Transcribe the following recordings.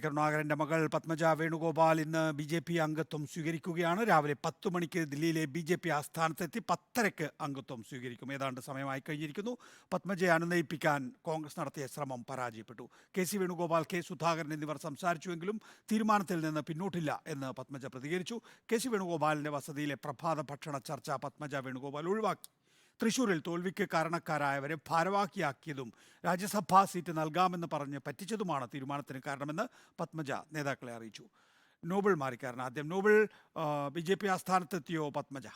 കരുണാകരന്റെ മകൾ പത്മജ വേണുഗോപാൽ ഇന്ന് ബി.ജെ.പി. അംഗത്വം സ്വീകരിക്കുകയാണ്. രാവിലെ 10 മണിക്ക് ദില്ലിയിലെ ബി.ജെ.പി. ആസ്ഥാനത്തെത്തി 10:30-ക്ക് അംഗത്വം സ്വീകരിക്കും. ഏതാണ്ട് സമയമായി കഴിഞ്ഞിരിക്കുന്നു. പത്മജയെ അനുനയിപ്പിക്കാൻ കോൺഗ്രസ് നടത്തിയ ശ്രമം പരാജയപ്പെട്ടു. കെ.സി. വേണുഗോപാൽ, കെ. സുധാകരൻ എന്നിവർ സംസാരിച്ചുവെങ്കിലും തീരുമാനത്തിൽ നിന്ന് പിന്നോട്ടില്ല എന്ന് പത്മജ പ്രതികരിച്ചു. കെ.സി. വേണുഗോപാലിന്റെ വസതിയിലെ പ്രഭാത ഭക്ഷണ ചർച്ച പത്മജ വേണുഗോപാൽ ഒഴിവാക്കി. തൃശൂരിൽ തോൽവിക്ക് കാരണക്കാരായവരെ ഭാരവാഹിയാക്കിയതും രാജ്യസഭാ സീറ്റ് നൽകാമെന്ന് പറഞ്ഞ് പറ്റിച്ചതുമാണ് തീരുമാനത്തിന് കാരണമെന്ന് പത്മജ നേതാക്കളെ അറിയിച്ചു. നോബിൾ മാറിക്കാരൻ ആദ്യം. നോബിൾ, ബി.ജെ.പി. ആസ്ഥാനത്തെത്തിയോ പത്മജ?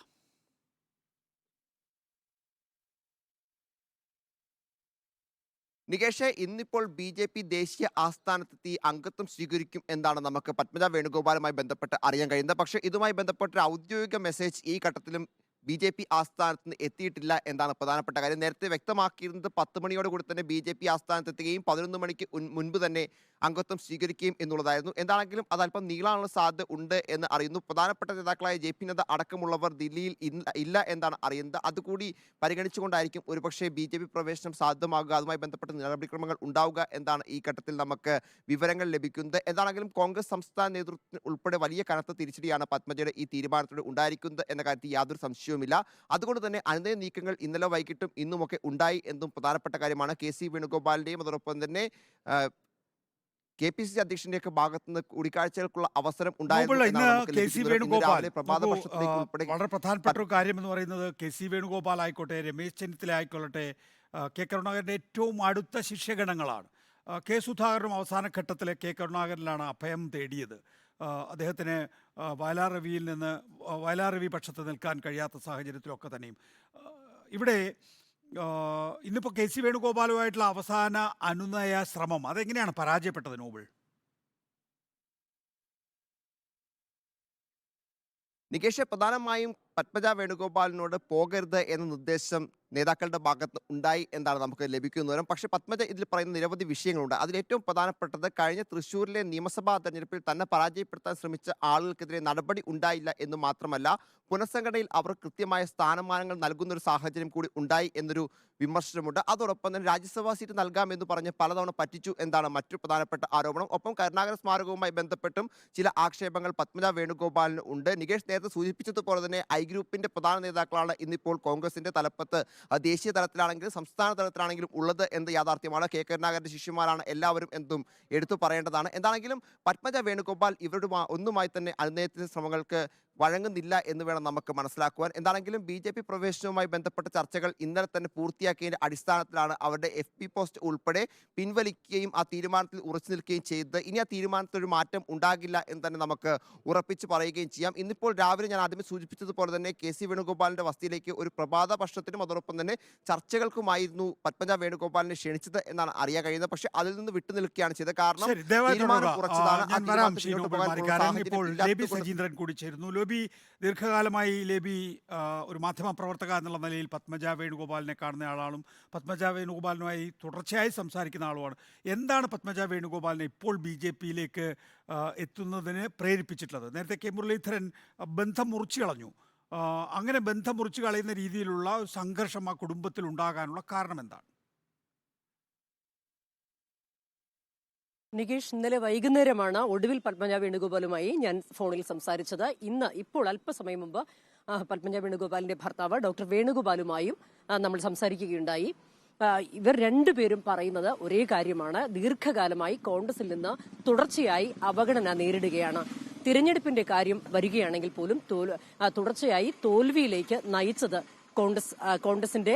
നികേഷ്, ഇന്നിപ്പോൾ ബി.ജെ.പി. ദേശീയ ആസ്ഥാനത്തെത്തി അംഗത്വം സ്വീകരിക്കും എന്നാണ് നമുക്ക് പത്മജ വേണുഗോപാലുമായി ബന്ധപ്പെട്ട് അറിയാൻ കഴിയുന്നത്. പക്ഷേ ഇതുമായി ബന്ധപ്പെട്ട ഔദ്യോഗിക മെസ്സേജ് ഈ ഘട്ടത്തിലും ബി.ജെ.പി. ആസ്ഥാനത്ത് നിന്ന് എത്തിയിട്ടില്ല എന്നാണ് പ്രധാനപ്പെട്ട കാര്യം. നേരത്തെ വ്യക്തമാക്കിയിരുന്നത് 10 മണിയോടുകൂടി തന്നെ ബി.ജെ.പി. ആസ്ഥാനത്തെത്തുകയും 11 മണിക്ക് മുൻപ് തന്നെ അംഗത്വം സ്വീകരിക്കുകയും എന്നുള്ളതായിരുന്നു. എന്താണെങ്കിലും അതല്പം നീളാനുള്ള സാധ്യത ഉണ്ട് എന്ന് അറിയുന്നു. പ്രധാനപ്പെട്ട നേതാക്കളായ ജെ.പി. നദ്ദ അടക്കമുള്ളവർ ദില്ലിയിൽ ഇല്ല എന്നാണ് അറിയുന്നത്. അതുകൂടി പരിഗണിച്ചുകൊണ്ടായിരിക്കും ഒരുപക്ഷെ ബി.ജെ.പി. പ്രവേശനം സാധ്യമാകുക, അതുമായി ബന്ധപ്പെട്ട നടപടിക്രമങ്ങൾ ഉണ്ടാവുക എന്നാണ് ഈ ഘട്ടത്തിൽ നമുക്ക് വിവരങ്ങൾ ലഭിക്കുന്നത്. എന്താണെങ്കിലും കോൺഗ്രസ് സംസ്ഥാന നേതൃത്വത്തിന് ഉൾപ്പെടെ വലിയ കനത്ത തിരിച്ചടിയാണ് പത്മജയുടെ ഈ തീരുമാനത്തോടെ ഉണ്ടായിരിക്കുന്നത് എന്ന കാര്യത്തിൽ യാതൊരു സംശയവുമില്ല. അതുകൊണ്ട് തന്നെ അനുനയ നീക്കങ്ങൾ ഇന്നലെ വൈകിട്ടും ഇന്നുമൊക്കെ ഉണ്ടായി എന്നും പ്രധാനപ്പെട്ട കാര്യമാണ്. കെ.സി. വേണുഗോപാലിന്റെയും അതോടൊപ്പം തന്നെ കെ.പി.സി.സി അധ്യക്ഷന്റെയൊക്കെ ഭാഗത്തുനിന്ന് കൂടിക്കാഴ്ചകൾക്കുള്ള അവസരം ഉണ്ടായിരുന്നു. വളരെ പ്രധാനപ്പെട്ട ഒരു കാര്യം എന്ന് പറയുന്നത്, കെ.സി. വേണുഗോപാൽ ആയിക്കോട്ടെ, രമേശ് ചെന്നിത്തല ആയിക്കൊള്ളട്ടെ, കെ. കരുണാകരന്റെ ഏറ്റവും അടുത്ത ശിഷ്യഗണങ്ങളാണ്. കെ. സുധാകരനും അവസാന ഘട്ടത്തിൽ കെ. കരുണാകരനിലാണ് അഭയം തേടിയത്. അദ്ദേഹത്തിന് വയലാർ രവി പക്ഷത്ത് നിൽക്കാൻ കഴിയാത്ത സാഹചര്യത്തിലൊക്കെ തന്നെയും ഇവിടെ ഇന്നിപ്പോൾ കെ.സി. വേണുഗോപാലുമായിട്ടുള്ള അവസാന അനുനയ ശ്രമം അതെങ്ങനെയാണ് പരാജയപ്പെട്ടത് നോബിൾ? നികേഷ്, പ്രധാനമായും പത്മജ വേണുഗോപാലിനോട് പോകരുത് എന്ന നിർദ്ദേശം നേതാക്കളുടെ ഭാഗത്ത് ഉണ്ടായി എന്നാണ് നമുക്ക് ലഭിക്കുന്ന വിവരം. പക്ഷേ പത്മജ ഇതിൽ പറയുന്ന നിരവധി വിഷയങ്ങളുണ്ട്. അതിലേറ്റവും പ്രധാനപ്പെട്ടത് കഴിഞ്ഞ തൃശ്ശൂരിലെ നിയമസഭാ തെരഞ്ഞെടുപ്പിൽ തന്നെ പരാജയപ്പെടുത്താൻ ശ്രമിച്ച ആളുകൾക്കെതിരെ നടപടി ഉണ്ടായില്ല എന്ന് മാത്രമല്ല, പുനഃസംഘടനയിൽ അവർ കൃത്യമായ സ്ഥാനമാനങ്ങൾ നൽകുന്ന ഒരു സാഹചര്യം കൂടി ഉണ്ടായി എന്നൊരു വിമർശനമുണ്ട്. അതോടൊപ്പം തന്നെ രാജ്യസഭാ സീറ്റ് നൽകാമെന്ന് പറഞ്ഞ് പലതവണ പറ്റിച്ചു എന്നാണ് മറ്റു പ്രധാനപ്പെട്ട ആരോപണം. ഒപ്പം കരുണാകരൻ സ്മാരകവുമായി ബന്ധപ്പെട്ടും ചില ആക്ഷേപങ്ങൾ പത്മജ വേണുഗോപാലിന് ഉണ്ട്. നികേഷ് നേരത്തെ സൂചിപ്പിച്ചതുപോലെ തന്നെ ഗ്രൂപ്പിന്റെ പ്രധാന നേതാക്കളാണ് ഇന്നിപ്പോൾ കോൺഗ്രസിന്റെ തലപ്പത്ത് ദേശീയ തലത്തിലാണെങ്കിലും സംസ്ഥാന തലത്തിലാണെങ്കിലും ഉള്ളത് എന്ന യാഥാർത്ഥ്യമാണ്. കെ. കരുണാകരന്റെ ശിഷ്യന്മാരാണ് എല്ലാവരും എന്നും എടുത്തു പറയേണ്ടതാണ്. എന്താണെങ്കിലും പത്മജ വേണുഗോപാൽ ഇവരുടെ ഒന്നുമായി തന്നെ അനുനയത്തിന് ശ്രമങ്ങൾക്ക് വഴങ്ങുന്നില്ല എന്ന് വേണം നമുക്ക് മനസ്സിലാക്കുവാൻ. എന്താണെങ്കിലും ബി.ജെ.പി. പ്രവേശനവുമായി ബന്ധപ്പെട്ട ചർച്ചകൾ ഇന്നലെ തന്നെ പൂർത്തിയാക്കിയതിന്റെ അടിസ്ഥാനത്തിലാണ് അവരുടെ FP പോസ്റ്റ് ഉൾപ്പെടെ പിൻവലിക്കുകയും ആ തീരുമാനത്തിൽ ഉറച്ചു നിൽക്കുകയും ചെയ്തത്. ഇനി ആ തീരുമാനത്തിൽ ഒരു മാറ്റം ഉണ്ടാകില്ല എന്ന് തന്നെ നമുക്ക് ഉറപ്പിച്ച് പറയുകയും ചെയ്യാം. ഇന്നിപ്പോൾ രാവിലെ ഞാൻ ആദ്യമേ സൂചിപ്പിച്ചതുപോലെ തന്നെ കെ.സി. വേണുഗോപാലിന്റെ വസതിയിലേക്ക് ഒരു പ്രഭാത ഭക്ഷണത്തിനും അതോടൊപ്പം തന്നെ ചർച്ചകൾക്കുമായിരുന്നു പത്മജ വേണുഗോപാലിനെ ക്ഷണിച്ചത് എന്നാണ് അറിയാൻ കഴിയുന്നത്. പക്ഷേ അതിൽ നിന്ന് വിട്ടുനിൽക്കുകയാണ് ചെയ്തത്. കാരണം തീരുമാനം കുറച്ചതാണ്. ലേബി ദീർഘകാലമായി ഒരു മാധ്യമ പ്രവർത്തക എന്നുള്ള നിലയിൽ പത്മജ വേണുഗോപാലിനെ കാണുന്ന ആളാണ്. പത്മജ വേണുഗോപാലിനുമായി തുടർച്ചയായി സംസാരിക്കുന്ന ആളുമാണ്. എന്താണ് പത്മജ വേണുഗോപാലിനെ ഇപ്പോൾ ബി.ജെ.പിയിലേക്ക് എത്തുന്നതിന് പ്രേരിപ്പിച്ചിട്ടുള്ളത്? നേരത്തെ കെ. മുരളീധരൻ ബന്ധം മുറിച്ചു കളഞ്ഞു. അങ്ങനെ ബന്ധം മുറിച്ചു കളയുന്ന രീതിയിലുള്ള സംഘർഷം ആ കുടുംബത്തിൽ ഉണ്ടാകാനുള്ള കാരണം എന്താണ്? നികേഷ്, ഇന്നലെ വൈകുന്നേരമാണ് ഒടുവിൽ പത്മജ വേണുഗോപാലുമായി ഞാൻ ഫോണിൽ സംസാരിച്ചത്. ഇപ്പോൾ അല്പസമയം മുമ്പ് പത്മജ വേണുഗോപാലിന്റെ ഭർത്താവ് ഡോക്ടർ വേണുഗോപാലുമായും നമ്മൾ സംസാരിക്കുകയുണ്ടായി. ഇവർ രണ്ടുപേരും പറയുന്നത് ഒരേ കാര്യമാണ്. ദീർഘകാലമായി കോൺഗ്രസിൽ നിന്ന് തുടർച്ചയായി അവഗണന നേരിടുകയാണ്. തിരഞ്ഞെടുപ്പിന്റെ കാര്യം വരികയാണെങ്കിൽ പോലും തുടർച്ചയായി തോൽവിയിലേക്ക് നയിച്ചത് കോൺഗ്രസിന്റെ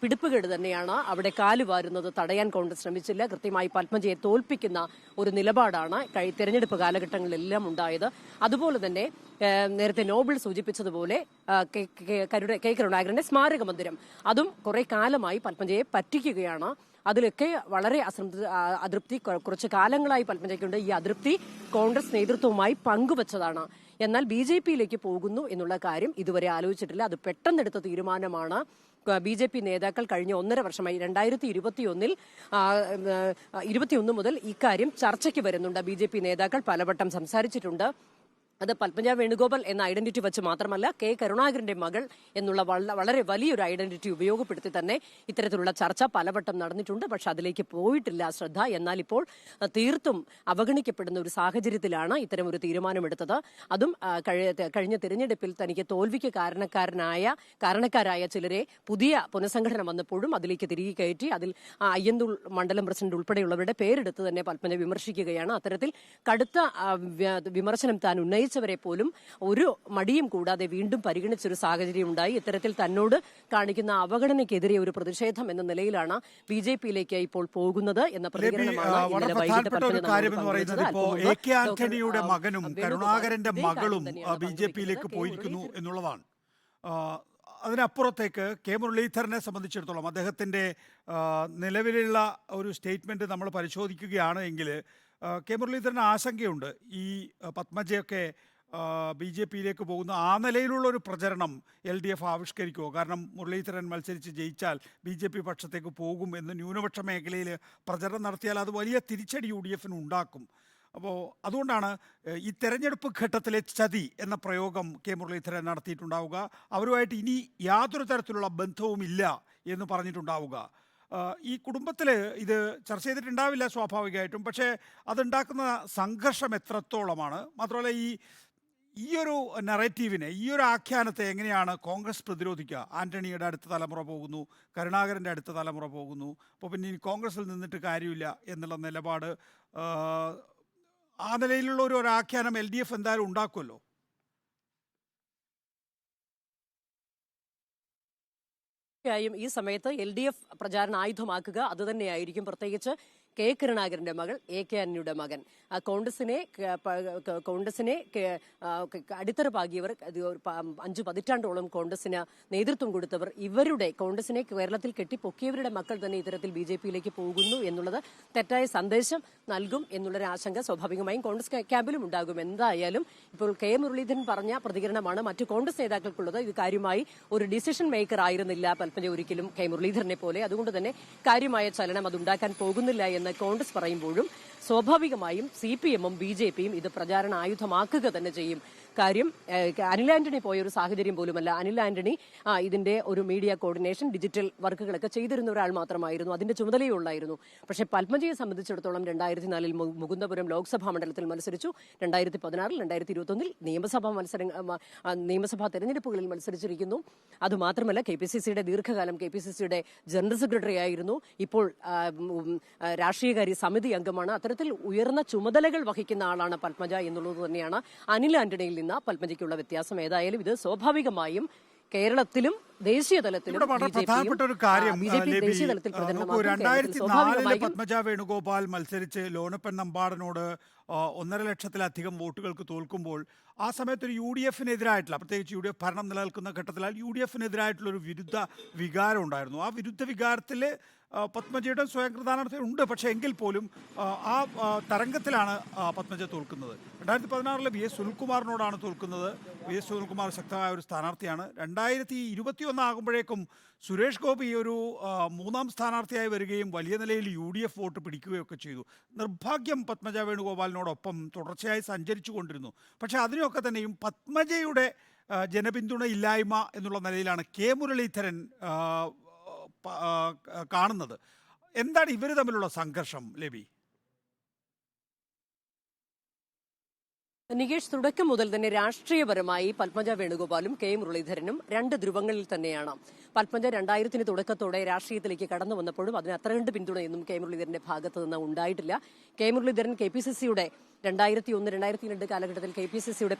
പിടിപ്പുകേട് തന്നെയാണ്. അവിടെ കാലുവാരുന്നത് തടയാൻ കോൺഗ്രസ് ശ്രമിച്ചില്ല. കൃത്യമായി പത്മജയെ തോൽപ്പിക്കുന്ന ഒരു നിലപാടാണ് തെരഞ്ഞെടുപ്പ് കാലഘട്ടങ്ങളിലെല്ലാം ഉണ്ടായത്. അതുപോലെ തന്നെ നേരത്തെ നോബിൾ സൂചിപ്പിച്ചതുപോലെ കെ. കരുണാകരന്റെ സ്മാരക മന്ദിരം, അതും കുറെ കാലമായി പത്മജയെ പറ്റിക്കുകയാണ്. അതിലൊക്കെ വളരെ അതൃപ്തി കുറച്ച് കാലങ്ങളായി പത്മജയ്ക്കുണ്ട്. ഈ അതൃപ്തി കോൺഗ്രസ് നേതൃത്വവുമായി പങ്കുവച്ചതാണ്. എന്നാൽ ബി.ജെ.പിയിലേക്ക് പോകുന്നു എന്നുള്ള കാര്യം ഇതുവരെ ആലോചിച്ചിട്ടില്ല. അത് പെട്ടെന്നെടുത്ത തീരുമാനമാണ്. ബി.ജെ.പി. നേതാക്കൾ കഴിഞ്ഞ 1.5 വർഷമായി 2021 മുതൽ ഇക്കാര്യം ചർച്ചയ്ക്ക് വരുന്നുണ്ട്. ബി.ജെ.പി. നേതാക്കൾ പലവട്ടം സംസാരിച്ചിട്ടുണ്ട്. അത് പത്മജ വേണുഗോപാൽ എന്ന ഐഡന്റിറ്റി വെച്ച് മാത്രമല്ല കെ കരുണാകരന്റെ മകൾ എന്നുള്ള വളരെ വലിയൊരു ഐഡന്റിറ്റി ഉപയോഗപ്പെടുത്തി തന്നെ ഇത്തരത്തിലുള്ള ചർച്ച പലവട്ടം നടന്നിട്ടുണ്ട്. പക്ഷെ അതിലേക്ക് പോയിട്ടില്ല ശ്രദ്ധ. എന്നാൽ ഇപ്പോൾ തീർത്തും അവഗണിക്കപ്പെടുന്ന ഒരു സാഹചര്യത്തിലാണ് ഇത്തരം ഒരു തീരുമാനമെടുത്തത്. അതും കഴിഞ്ഞ തിരഞ്ഞെടുപ്പിൽ തനിക്ക് തോൽവിക്ക് കാരണക്കാരായ ചിലരെ പുതിയ പുനഃസംഘടന വന്നപ്പോഴും അതിലേക്ക് തിരികെ കയറ്റി അതിൽ അയ്യന്തൂൾ മണ്ഡലം പ്രസിഡന്റ് ഉൾപ്പെടെയുള്ളവരുടെ പേരെടുത്ത് തന്നെ പത്മജ വിമർശിക്കുകയാണ്. അത്തരത്തിൽ കടുത്ത വിമർശനം താൻ ഉന്നയിച്ചവരെ പോലും ഒരു മടിയും കൂടാതെ വീണ്ടും പരിഗണിച്ചൊരു സാഹചര്യം ഉണ്ടായി. ഇത്തരത്തിൽ തന്നോട് കാണിക്കുന്ന അവഗണനയ്ക്കെതിരെ ഒരു പ്രതിഷേധം എന്ന നിലയിലാണ് BJP-യിലേക്ക് ഇപ്പോൾ പോകുന്നത് എന്ന പ്രതികരണമാണ് ഇന്നലെ വൈകിട്ട് ആന്റണിയുടെ മകനും കരുണാകരന്റെ മകളും BJP-യിലേക്ക് പോയിരിക്കുന്നു എന്നുള്ളതാണ്. അതിനപ്പുറത്തേക്ക് കെ മുരളീധരനെ സംബന്ധിച്ചിടത്തോളം അദ്ദേഹത്തിന്റെ നിലവിലുള്ള ഒരു സ്റ്റേറ്റ്മെന്റ് നമ്മൾ പരിശോധിക്കുകയാണ് എങ്കിൽ കെ മുരളീധരന് ആശങ്കയുണ്ട്. ഈ പത്മജയൊക്കെ BJP-യിലേക്ക് പോകുന്ന ആ നിലയിലുള്ള ഒരു പ്രചരണം LDF ആവിഷ്കരിക്കുമോ? കാരണം മുരളീധരൻ മത്സരിച്ച് ജയിച്ചാൽ BJP പക്ഷത്തേക്ക് പോകും എന്ന് ന്യൂനപക്ഷ മേഖലയിൽ പ്രചരണം നടത്തിയാൽ അത് വലിയ തിരിച്ചടി UDF-ന് ഉണ്ടാക്കും. അപ്പോൾ അതുകൊണ്ടാണ് ഈ തെരഞ്ഞെടുപ്പ് ഘട്ടത്തിലെ ചതി എന്ന പ്രയോഗം കെ മുരളീധരൻ നടത്തിയിട്ടുണ്ടാവുക. അവരുമായിട്ട് ഇനി യാതൊരു തരത്തിലുള്ള ബന്ധവുമില്ല എന്ന് പറഞ്ഞിട്ടുണ്ടാവുക. ഈ കുടുംബത്തിൽ ഇത് ചർച്ച ചെയ്തിട്ടുണ്ടാവില്ല സ്വാഭാവികമായിട്ടും. പക്ഷേ അതുണ്ടാക്കുന്ന സംഘർഷം എത്രത്തോളമാണ്? മാത്രമല്ല ഈ ഒരു നറേറ്റീവിനെ, ഈ ഒരു ആഖ്യാനത്തെ എങ്ങനെയാണ് കോൺഗ്രസ് പ്രതിരോധിക്കുക? ആന്റണിയുടെ അടുത്ത തലമുറ പോകുന്നു, കരുണാകരൻ്റെ അടുത്ത തലമുറ പോകുന്നു, അപ്പോൾ പിന്നെ ഇനി കോൺഗ്രസിൽ നിന്നിട്ട് കാര്യമില്ല എന്നുള്ള നിലപാട്, ആ നിലയിലുള്ള ഒരു ആഖ്യാനം LDF എന്തായാലും ഉണ്ടാക്കുമല്ലോ. തീർച്ചയായും ഈ സമയത്ത് LDF പ്രചാരണ ആയുധമാക്കുക അതുതന്നെയായിരിക്കും. പ്രത്യേകിച്ച് കെ കരുണാകരന്റെ മകൾ AK ആന്റണിയുടെ മകൻ. കോൺഗ്രസിനെ അടിത്തറ പാകിയവർ, 5 പതിറ്റാണ്ടോളം കോൺഗ്രസിന് നേതൃത്വം കൊടുത്തവർ, ഇവരുടെ കോൺഗ്രസിനെ കേരളത്തിൽ കെട്ടിപ്പൊക്കിയവരുടെ മക്കൾ തന്നെ ഇത്തരത്തിൽ BJP-യിലേക്ക് പോകുന്നു എന്നുള്ളത് തെറ്റായ സന്ദേശം നൽകും എന്നുള്ളൊരു ആശങ്ക സ്വാഭാവികമായും കോൺഗ്രസ് ക്യാമ്പിലും ഉണ്ടാകും. എന്തായാലും ഇപ്പോൾ കെ മുരളീധരൻ പറഞ്ഞ പ്രതികരണമാണ് മറ്റു കോൺഗ്രസ് നേതാക്കൾക്കുള്ളത്. ഇത് കാര്യമായി ഒരു ഡിസിഷൻ മേക്കർ ആയിരുന്നില്ല പത്മജ ഒരിക്കലും കെ മുരളീധരനെ പോലെ. അതുകൊണ്ട് തന്നെ കാര്യമായ ചലനം അതുണ്ടാക്കാൻ പോകുന്നില്ല എന്ന് കോൺഗ്രസ് പറയുമ്പോഴും സ്വാഭാവികമായും CPM-ഉം BJP-യും ഇത് പ്രചാരണ ആയുധമാക്കുക തന്നെ ചെയ്യും. കാര്യം അനിൽ ആന്റണി പോയ ഒരു സാഹചര്യം പോലുമല്ല. അനിൽ ആന്റണി ഇതിന്റെ ഒരു മീഡിയ കോർഡിനേഷൻ, ഡിജിറ്റൽ വർക്കുകളൊക്കെ ചെയ്തിരുന്ന ഒരാൾ മാത്രമായിരുന്നു, അതിന്റെ ചുമതലയുള്ളായിരുന്നു. പക്ഷേ പത്മജയെ സംബന്ധിച്ചിടത്തോളം 2004 മുകുന്ദപുരം ലോക്സഭാ മണ്ഡലത്തിൽ മത്സരിച്ചു, 2016, 2021 നിയമസഭാ തെരഞ്ഞെടുപ്പുകളിൽ മത്സരിച്ചിരിക്കുന്നു. അതുമാത്രമല്ല KPCC-യുടെ ദീർഘകാലം KPCC-യുടെ ജനറൽ സെക്രട്ടറി ആയിരുന്നു. ഇപ്പോൾ രാഷ്ട്രീയകാര്യ സമിതി അംഗമാണ്. അത്തരത്തിൽ ഉയർന്ന ചുമതലകൾ വഹിക്കുന്ന ആളാണ് പത്മജ എന്നുള്ളത് തന്നെയാണ് അനിൽ ആന്റണിയിൽ പത്മജയ്ക്കുള്ള വ്യത്യാസം. ഏതായാലും ഇത് സ്വാഭാവികമായും കേരളത്തിലും ദേശീയ തലത്തിലും പ്രധാനപ്പെട്ട ഒരു കാര്യം, 2004 പത്മജ വേണുഗോപാൽ മത്സരിച്ച് ലോനപ്പൻ നമ്പാടനോട് 1.5 ലക്ഷത്തിലധികം വോട്ടുകൾക്ക് തോൽക്കുമ്പോൾ ആ സമയത്ത് ഒരു UDF-നെതിരായിട്ടുള്ള, പ്രത്യേകിച്ച് UDF ഭരണം നിലനിൽക്കുന്ന ഘട്ടത്തിൽ UDF-നെതിരായിട്ടുള്ള ഒരു വിരുദ്ധ വികാരം ഉണ്ടായിരുന്നു. ആ വിരുദ്ധ വികാരത്തിൽ പത്മജയുടെ സ്വയംകൃതാനർത്ഥ ഉണ്ട്. പക്ഷേ എങ്കിൽ പോലും ആ തരംഗത്തിലാണ് പത്മജ തോൽക്കുന്നത്. 2016 VS സുനിൽകുമാറിനോടാണ് തോൽക്കുന്നത്. VS സുനിൽകുമാർ ശക്തമായ ഒരു സ്ഥാനാർത്ഥിയാണ്. 2021 ആകുമ്പോഴേക്കും സുരേഷ് ഗോപി ഒരു 3ാം സ്ഥാനാർത്ഥിയായി വരികയും വലിയ നിലയിൽ UDF വോട്ട് പിടിക്കുകയൊക്കെ ചെയ്തു. നിർഭാഗ്യം പത്മജ വേണുഗോപാലിനോടൊപ്പം തുടർച്ചയായി സഞ്ചരിച്ചു കൊണ്ടിരുന്നു. പക്ഷേ അതിനെയൊക്കെ തന്നെയും പത്മജയുടെ ജനപിന്തുണ ഇല്ലായ്മ എന്നുള്ള നിലയിലാണ് കെ മുരളീധരൻ കാണുന്നത്. എന്താണ് ഇവർ തമ്മിലുള്ള സംഘർഷം, ലേബി? നികേഷ്, തുടക്കം മുതൽ തന്നെ രാഷ്ട്രീയപരമായി പത്മജ വേണുഗോപാലും കെ മുരളീധരനും 2 ധ്രുവങ്ങളിൽ തന്നെയാണ്. പത്മജ 2000 തുടക്കത്തോടെ രാഷ്ട്രീയത്തിലേക്ക് കടന്നു വന്നപ്പോഴും അതിന് അത്ര കണ്ട് പിന്തുണയൊന്നും കെ മുരളീധരന്റെ ഭാഗത്തു നിന്ന് ഉണ്ടായിട്ടില്ല. കെ മുരളീധരൻ KPCC-യുടെ 2001-2002 കാലഘട്ടത്തിൽ KPCC-യുടെ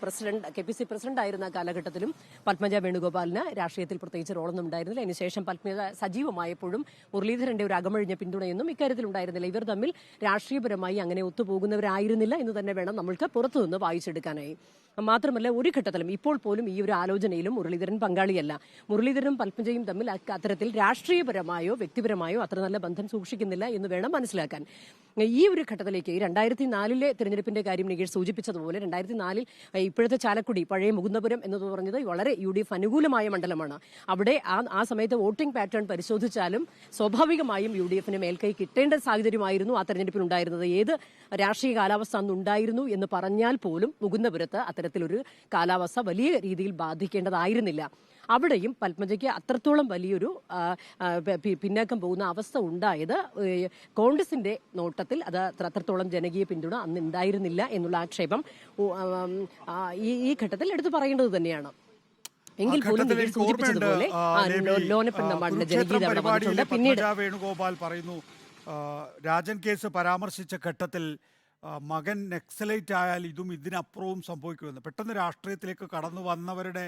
KPC പ്രസിഡന്റ് ആയിരുന്ന കാലഘട്ടത്തിലും പത്മജ വേണുഗോപാലിന് രാഷ്ട്രീയത്തിൽ പ്രത്യേകിച്ച് റോളൊന്നും ഉണ്ടായിരുന്നില്ല. അതിനുശേഷം പത്മജ സജീവമായപ്പോഴും മുരളീധരന്റെ ഒരു അകമഴിഞ്ഞ പിന്തുണയൊന്നും ഇക്കാര്യത്തിൽ ഉണ്ടായിരുന്നില്ല. ഇവർ തമ്മിൽ രാഷ്ട്രീയപരമായി അങ്ങനെ ഒത്തുപോകുന്നവരായിരുന്നില്ല എന്ന് തന്നെ വേണം നമ്മൾക്ക് പുറത്തുനിന്ന് വായിച്ചെടുക്കാനായി. മാത്രമല്ല ഒരു ഘട്ടത്തിലും ഇപ്പോൾ പോലും ഈ ഒരു ആലോചനയിലും മുരളീധരൻ പങ്കാളിയല്ല. മുരളീധരനും പത്മജയും തമ്മിൽ അത്തരത്തിൽ രാഷ്ട്രീയപരമായോ വ്യക്തിപരമായോ അത്ര നല്ല ബന്ധം സൂക്ഷിക്കുന്നില്ല എന്ന് വേണം മനസ്സിലാക്കാൻ. ഈ ഒരു ഘട്ടത്തിലേക്ക് 2004 തെരഞ്ഞെടുപ്പിന്റെ കാര്യം നികേഷ് സൂചിപ്പിച്ചതുപോലെ 2004 ഇപ്പോഴത്തെ ചാലക്കുടി പഴയ മുകുന്ദപുരം എന്ന് പറഞ്ഞത് വളരെ UDF അനുകൂലമായ മണ്ഡലമാണ്. അവിടെ ആ സമയത്ത് വോട്ടിംഗ് പാറ്റേൺ പരിശോധിച്ചാലും സ്വാഭാവികമായും UDFന് മേൽക്കൈ കിട്ടേണ്ട സാഹചര്യമായിരുന്നു ആ തെരഞ്ഞെടുപ്പിൽ ഉണ്ടായിരുന്നത്. ഏത് രാഷ്ട്രീയ കാലാവസ്ഥ അന്ന് ഉണ്ടായിരുന്നു എന്ന് പറഞ്ഞാൽ പോലും മുകുന്ദപുരത്ത് അത്തരത്തിലൊരു കാലാവസ്ഥ വലിയ രീതിയിൽ ബാധിക്കേണ്ടതായിരുന്നില്ല. അവിടെയും പത്മജയ്ക്ക് അത്രത്തോളം വലിയൊരു പിന്നാക്കം പോകുന്ന അവസ്ഥ ഉണ്ടായത് കോൺഗ്രസിന്റെ നോട്ടത്തിൽ അത് അത്രത്തോളം ജനകീയ പിന്തുണ അന്ന് ഉണ്ടായിരുന്നില്ല എന്നുള്ള ആക്ഷേപം ഈ ഘട്ടത്തിൽ എടുത്തു പറയേണ്ടത് തന്നെയാണ്. എങ്കിൽ പോലും സൂചിപ്പിച്ചതുപോലെ ലോനപ്പൻ ജനകീയത അവിടെ വന്നിട്ടുണ്ട്. പിന്നീട് വേണുഗോപാൽ പറയുന്നു, രാജൻ കേസ് പരാമർശിച്ച ഘട്ടത്തിൽ മകൻ നക്സലൈറ്റ് ആയാൽ ഇതും ഇതിനപ്പുറവും സംഭവിക്കുമെന്ന്. പെട്ടെന്ന് രാഷ്ട്രീയത്തിലേക്ക് കടന്നു വന്നവരുടെ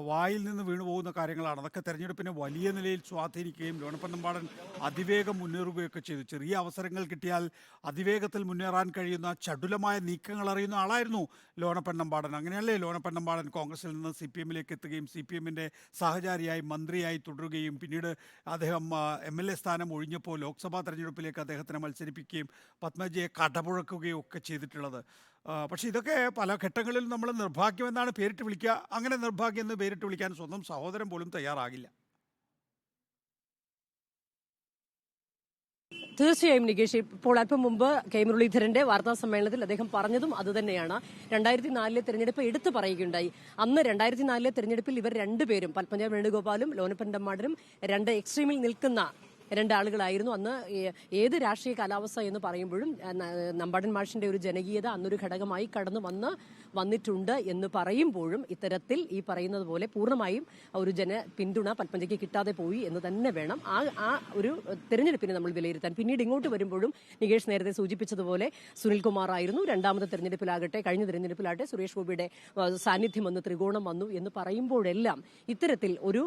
വായിൽ നിന്ന് വീണുപോകുന്ന കാര്യങ്ങളാണ്. അതൊക്കെ തെരഞ്ഞെടുപ്പിനെ വലിയ നിലയിൽ സ്വാധീനിക്കുകയും ലോനപ്പൻ അതിവേഗം മുന്നേറുകയൊക്കെ ചെയ്തു. ചെറിയ അവസരങ്ങൾ കിട്ടിയാൽ അതിവേഗത്തിൽ മുന്നേറാൻ കഴിയുന്ന ചടുലമായ നീക്കങ്ങൾ അറിയുന്ന ആളായിരുന്നു ലോനപ്പൻ. അങ്ങനെയല്ലേ ലോനപ്പൻ കോൺഗ്രസിൽ നിന്ന് CPMലേക്ക് എത്തുകയും CPMന്റെ സഹചാരിയായി മന്ത്രിയായി തുടരുകയും പിന്നീട് അദ്ദേഹം MLA സ്ഥാനം ഒഴിഞ്ഞപ്പോൾ ലോക്സഭാ തെരഞ്ഞെടുപ്പിലേക്ക് അദ്ദേഹത്തിനെ മത്സരിപ്പിക്കുകയും പത്മജയെ കടപുഴക്കുകയും ഒക്കെ ചെയ്തിട്ടുള്ളത്. പക്ഷേ ഇതൊക്കെ പല ഘട്ടങ്ങളിൽ നമ്മൾ നിർഭാഗ്യമെന്നാണ് പേരിട്ട് വിളിക്കുക. അങ്ങനെ നിർഭാഗ്യം എന്ന് പേരിട്ട് വിളിക്കാൻ സ്വന്തം സഹോദരൻ പോലും തയ്യാറാകില്ല. തീർച്ചയായും നികേഷ്, ഇപ്പോൾ അല്പം മുമ്പ് കെ മുരളീധരന്റെ വാർത്താ സമ്മേളനത്തിൽ അദ്ദേഹം പറഞ്ഞതും അതുതന്നെയാണ്. 2004 തെരഞ്ഞെടുപ്പ് എടുത്തു പറയുകയുണ്ടായി. അന്ന് 2004 തെരഞ്ഞെടുപ്പിൽ ഇവർ രണ്ടുപേരും, പത്മജ വേണുഗോപാലും ലോനപ്പൻ തമ്പാടനും, രണ്ട് എക്സ്ട്രീമിൽ നിൽക്കുന്ന രണ്ടാളുകളായിരുന്നു. അന്ന് ഏത് രാഷ്ട്രീയ കാലാവസ്ഥ എന്ന് പറയുമ്പോഴും നമ്പാടൻ മാഷിന്റെ ഒരു ജനകീയത അന്നൊരു ഘടകമായി കടന്നു വന്നിട്ടുണ്ട് എന്ന് പറയുമ്പോഴും ഇത്തരത്തിൽ ഈ പറയുന്നത് പോലെ പൂർണ്ണമായും ഒരു പിന്തുണ പത്മജയ്ക്ക് കിട്ടാതെ പോയി എന്ന് തന്നെ വേണം ആ ഒരു തെരഞ്ഞെടുപ്പിനെ നമ്മൾ വിലയിരുത്താൻ. പിന്നീട് ഇങ്ങോട്ട് വരുമ്പോഴും നികേഷ് നേരത്തെ സൂചിപ്പിച്ചതുപോലെ സുനിൽകുമാർ ആയിരുന്നു. രണ്ടാമത്തെ തെരഞ്ഞെടുപ്പിലാകട്ടെ, കഴിഞ്ഞ തെരഞ്ഞെടുപ്പിലാകട്ടെ സുരേഷ് ഗോപിയുടെ സാന്നിധ്യം വന്ന് ത്രികോണം വന്നു എന്ന് പറയുമ്പോഴെല്ലാം ഇത്തരത്തിൽ ഒരു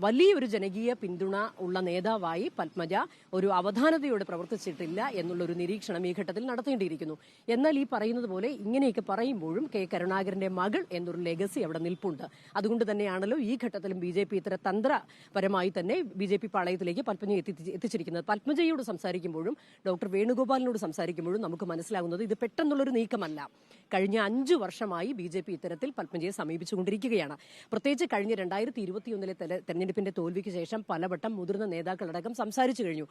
വലിയൊരു ജനകീയ പിന്തുണ ഉള്ള നേതാവായി പത്മജ ഒരു അവധാനതയോടെ പ്രവർത്തിച്ചിട്ടില്ല എന്നുള്ളൊരു നിരീക്ഷണം ഈ ഘട്ടത്തിൽ നടത്തേണ്ടിയിരിക്കുന്നു. എന്നാൽ ഈ പറയുന്നത് പോലെ ഇങ്ങനെയൊക്കെ പറയുമ്പോഴും കെ കരുണാകരന്റെ മകൾ എന്നൊരു ലെഗസി അവിടെ നിൽപ്പുണ്ട്. അതുകൊണ്ട് തന്നെയാണല്ലോ ഈ ഘട്ടത്തിലും BJP ഇത്ര തന്ത്രപരമായി തന്നെ BJP പാളയത്തിലേക്ക് പത്മജയെ എത്തിച്ചിരിക്കുന്നത്. പത്മജയോട് സംസാരിക്കുമ്പോഴും ഡോക്ടർ വേണുഗോപാലിനോട് സംസാരിക്കുമ്പോഴും നമുക്ക് മനസ്സിലാകുന്നത് ഇത് പെട്ടെന്നുള്ളൊരു നീക്കമല്ല. കഴിഞ്ഞ 5 വർഷമായി BJP ഇത്തരത്തിൽ പത്മജയെ സമീപിച്ചുകൊണ്ടിരിക്കുകയാണ്. പ്രത്യേകിച്ച് കഴിഞ്ഞ 2021 തെരഞ്ഞെടുപ്പിന്റെ തോൽവിക്ക് ശേഷം പലവട്ടം മുതിർന്ന നേതാക്കളടക്കം സംസാരിച്ചു കഴിഞ്ഞു.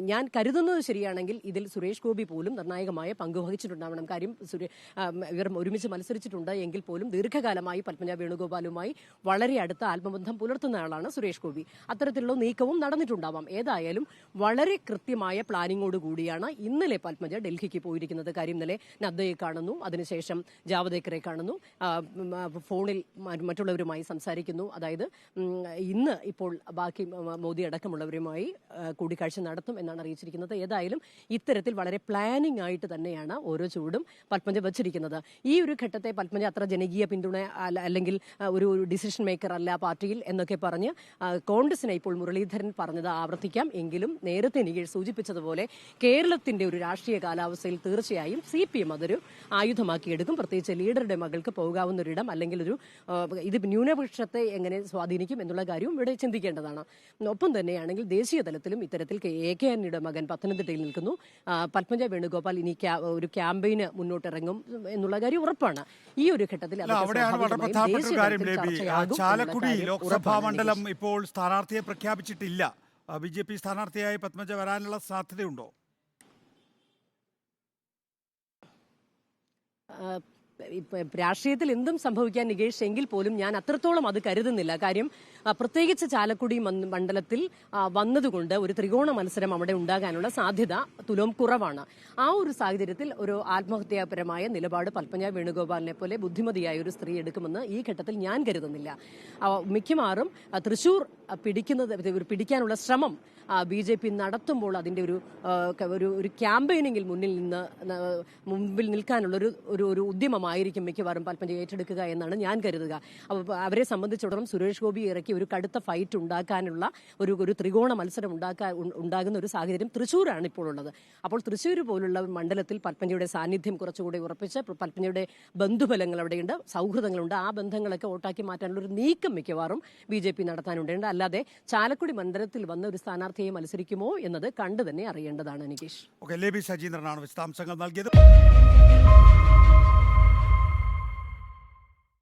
ഞാൻ കരുതുന്നത് ശരിയാണെങ്കിൽ ഇതിൽ സുരേഷ് ഗോപി പോലും നിർണായകമായ പങ്ക് വഹിച്ചിട്ടുണ്ടാവണം. കാര്യം ഇവർ ഒരുമിച്ച് മത്സരിച്ചിട്ടുണ്ട് എങ്കിൽ പോലും ദീർഘകാലമായി പത്മജ വേണുഗോപാലുമായി വളരെ അടുത്ത ആത്മബന്ധം പുലർത്തുന്ന ആളാണ് സുരേഷ് ഗോപി. അത്തരത്തിലുള്ള നീക്കവും നടന്നിട്ടുണ്ടാവാം. ഏതായാലും വളരെ കൃത്യമായ പ്ലാനിങ്ങോട് കൂടിയാണ് ഇന്നലെ പത്മജ ഡൽഹിക്ക് പോയിരിക്കുന്നത്. കാര്യം ഇന്നലെ നദ്ദയെ കാണുന്നു, അതിനുശേഷം ജാവദേക്കറെ കാണുന്നു, ഫോണിൽ മറ്റുള്ളവരുമായി സംസാരിക്കുന്നു. അതായത് ഇന്ന് ഇപ്പോൾ ബാക്കി മോദി അടക്കമുള്ളവരുമായി കൂടിക്കാഴ്ച നടത്തും എന്നാണ് അറിയിച്ചിരിക്കുന്നത്. ഏതായാലും ഇത്തരത്തിൽ വളരെ പ്ലാനിംഗ് ആയിട്ട് തന്നെയാണ് ഓരോ ചൂടും പത്മജ വച്ചിരിക്കുന്നത്. ഈ ഒരു ഘട്ടത്തെ പത്മജ അത്ര ജനകീയ പിന്തുണ അല്ലെങ്കിൽ ഒരു ഡിസിഷൻ മേക്കർ അല്ല പാർട്ടിയിൽ എന്നൊക്കെ പറഞ്ഞ് കോൺഗ്രസിനെ ഇപ്പോൾ മുരളീധരൻ പറഞ്ഞത് ആവർത്തിക്കാം. എങ്കിലും നേരത്തെ നികേഷ് സൂചിപ്പിച്ചതുപോലെ കേരളത്തിന്റെ ഒരു രാഷ്ട്രീയ കാലാവസ്ഥയിൽ തീർച്ചയായും CPM അതൊരു ആയുധമാക്കിയെടുക്കും. പ്രത്യേകിച്ച് ലീഡറുടെ മകൾക്ക് പോകാവുന്ന ഒരിടം അല്ലെങ്കിൽ ഇത് ന്യൂനപക്ഷത്തെ എങ്ങനെ സ്വാധീനിക്കും എന്നുള്ള കാര്യവും ഇവിടെ ചിന്തിക്കേണ്ടതാണ്. ഒപ്പം തന്നെയാണെങ്കിൽ ദേശീയ തലത്തിലും ഇത്തരത്തിൽ AK ആന്റണിയുടെ മകൻ പത്തനംതിട്ടയിൽ നിൽക്കുന്നു. പത്മജ വേണുഗോപാൽ ഇനി ഒരു ക്യാമ്പയിന് മുന്നോട്ടിറങ്ങും എന്നുള്ള കാര്യം ഉറപ്പാണ്. ഈ ഒരു ഘട്ടത്തിൽ ചാലക്കുടി ലോക്സഭാ മണ്ഡലം ഇപ്പോൾ സ്ഥാനാർത്ഥിയെ പ്രഖ്യാപിച്ചിട്ടില്ല. BJP സ്ഥാനാർത്ഥിയായി പത്മജ വരാനുള്ള സാധ്യതയുണ്ടോ? രാഷ്ട്രീയത്തിൽ എന്തും സംഭവിക്കാൻ നികേഷ്, എങ്കിൽ പോലും ഞാൻ അത്രത്തോളം അത് കരുതുന്നില്ല. കാര്യം പ്രത്യേകിച്ച് ചാലക്കുടി മണ്ഡലത്തിൽ വന്നതുകൊണ്ട് ഒരു ത്രികോണ മത്സരം അവിടെ ഉണ്ടാകാനുള്ള സാധ്യത തുലോം കുറവാണ്. ആ ഒരു സാഹചര്യത്തിൽ ഒരു ആത്മഹത്യാപരമായ നിലപാട് പത്മജ വേണുഗോപാലിനെ പോലെ ബുദ്ധിമതിയായ ഒരു സ്ത്രീ എടുക്കുമെന്ന് ഈ ഘട്ടത്തിൽ ഞാൻ കരുതുന്നില്ല. മിക്കവാറും തൃശൂർ പിടിക്കാനുള്ള ശ്രമം BJP നടത്തുമ്പോൾ അതിന്റെ ഒരു ക്യാമ്പയിനിങ്ങിൽ മുമ്പിൽ നിൽക്കാനുള്ള ഒരു ഉദ്യമമായിരിക്കും മിക്കവാറും പത്മജ ഏറ്റെടുക്കുക എന്നാണ് ഞാൻ കരുതുക. അവരെ സംബന്ധിച്ചിടത്തോളം സുരേഷ് ഗോപി ഇറക്കി ഒരു കടുത്ത ഫൈറ്റ് ഉണ്ടാക്കാനുള്ള ഒരു ത്രികോണ മത്സരം ഉണ്ടാകുന്ന ഒരു സാഹചര്യം തൃശ്ശൂരാണ് ഇപ്പോൾ ഉള്ളത്. അപ്പോൾ തൃശ്ശൂർ പോലുള്ള മണ്ഡലത്തിൽ പത്മജയുടെ സാന്നിധ്യം കുറച്ചുകൂടി ഉറപ്പിച്ച് പത്മജയുടെ ബന്ധുബലങ്ങൾ അവിടെയുണ്ട്, സൗഹൃദങ്ങളുണ്ട്. ആ ബന്ധങ്ങളൊക്കെ വോട്ടാക്കി മാറ്റാനുള്ള ഒരു നീക്കം മിക്കവാറും BJP നടത്താനുണ്ട്. അല്ലാതെ ചാലക്കുടി മണ്ഡലത്തിൽ വന്ന ഒരു സ്ഥാനാർത്ഥി കെ മത്സരിക്കുമോ എന്നത് കണ്ടു തന്നെ അറിയേണ്ടതാണ്. നികേഷ്. ഓക്കെ, ലേബി സജീന്ദ്രനാണ് വിശദാംശങ്ങൾ നൽകിയത്.